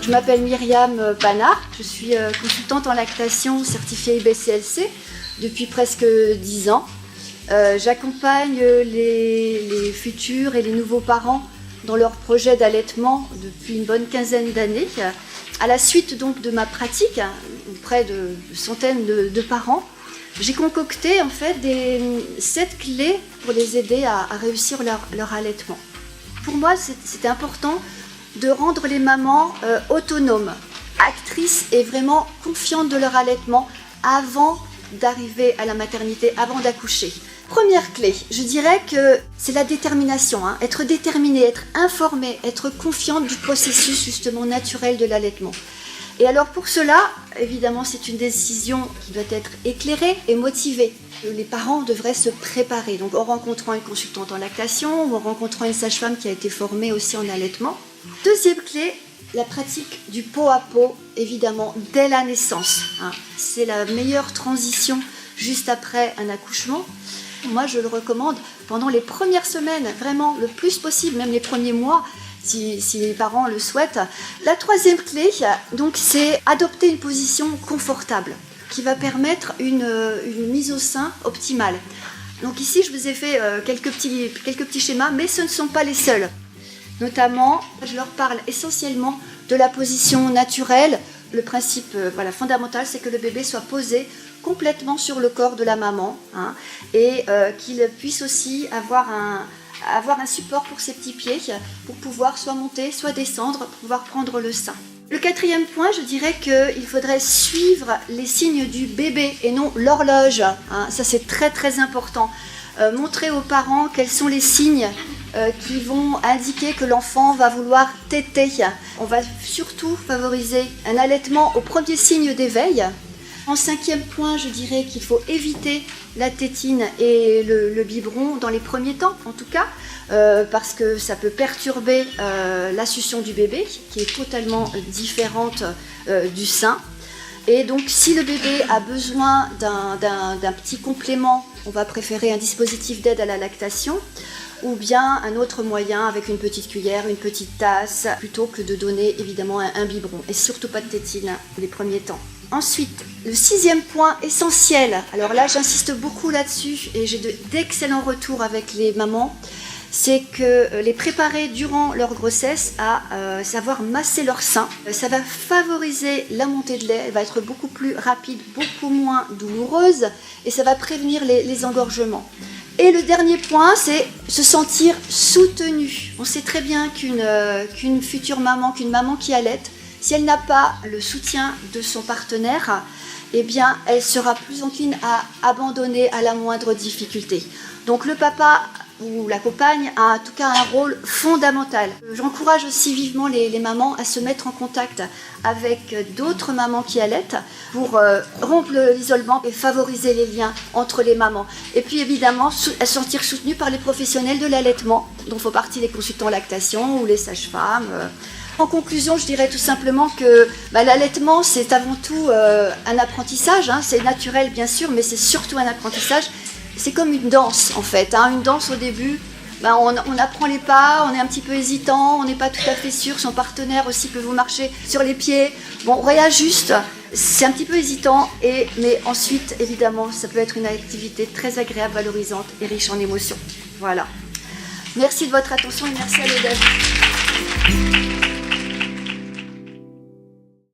Je m'appelle Myriam Panard, je suis consultante en lactation certifiée IBCLC depuis presque 10 ans. J'accompagne les futurs et les nouveaux parents dans leur projet d'allaitement depuis une bonne quinzaine d'années. À la suite donc de ma pratique auprès de centaines de parents, j'ai concocté en fait 7 clés pour les aider à réussir leur allaitement. Pour moi, c'était important de rendre les mamans autonomes, actrices et vraiment confiantes de leur allaitement avant d'arriver à la maternité, avant d'accoucher. Première clé, je dirais que c'est la détermination, être déterminée, être informée, être confiante du processus justement naturel de l'allaitement. Et alors pour cela, évidemment, c'est une décision qui doit être éclairée et motivée. Les parents devraient se préparer, donc en rencontrant une consultante en lactation ou en rencontrant une sage-femme qui a été formée aussi en allaitement. Deuxième clé, la pratique du pot à pot, évidemment, dès la naissance. C'est la meilleure transition juste après un accouchement. Moi, je le recommande pendant les premières semaines, vraiment le plus possible, même les premiers mois, si les parents le souhaitent. La troisième clé, donc, c'est adopter une position confortable qui va permettre une mise au sein optimale. Donc ici, je vous ai fait quelques petits schémas, mais ce ne sont pas les seuls. Notamment, je leur parle essentiellement de la position naturelle. Le principe fondamental, c'est que le bébé soit posé complètement sur le corps de la maman et qu'il puisse aussi avoir un support pour ses petits pieds pour pouvoir soit monter, soit descendre, pour pouvoir prendre le sein. Le quatrième point, je dirais qu'il faudrait suivre les signes du bébé et non l'horloge. Ça, c'est très très important. Montrer aux parents quels sont les signes qui vont indiquer que l'enfant va vouloir téter. On va surtout favoriser un allaitement au premier signe d'éveil. En cinquième point, je dirais qu'il faut éviter la tétine et le biberon dans les premiers temps, en tout cas, parce que ça peut perturber la succion du bébé, qui est totalement différente du sein. Et donc, si le bébé a besoin d'un petit complément, on va préférer un dispositif d'aide à la lactation ou bien un autre moyen avec une petite cuillère, une petite tasse, plutôt que de donner évidemment un biberon. Et surtout pas de tétine les premiers temps. Ensuite, le sixième point essentiel, alors là j'insiste beaucoup là-dessus et j'ai d'excellents retours avec les mamans, c'est que les préparer durant leur grossesse à savoir masser leur sein. Ça va favoriser la montée de lait, elle va être beaucoup plus rapide, beaucoup moins douloureuse et ça va prévenir les engorgements. Et le dernier point, c'est se sentir soutenue. On sait très bien qu'une future maman, qu'une maman qui allaite, si elle n'a pas le soutien de son partenaire, eh bien, elle sera plus encline à abandonner à la moindre difficulté. Donc le papa ou la compagne a en tout cas un rôle fondamental. J'encourage aussi vivement les mamans à se mettre en contact avec d'autres mamans qui allaitent pour rompre l'isolement et favoriser les liens entre les mamans. Et puis évidemment, se sentir soutenues par les professionnels de l'allaitement, dont font partie les consultants en lactation ou les sages-femmes. En conclusion, je dirais tout simplement que l'allaitement, c'est avant tout un apprentissage. C'est naturel bien sûr, mais c'est surtout un apprentissage. C'est comme une danse en fait. Une danse au début, on apprend les pas, on est un petit peu hésitant, on n'est pas tout à fait sûr. Son partenaire aussi peut vous marcher sur les pieds. Bon, on réajuste. C'est un petit peu hésitant, mais ensuite, évidemment, ça peut être une activité très agréable, valorisante et riche en émotions. Voilà. Merci de votre attention et merci à l'EDEF.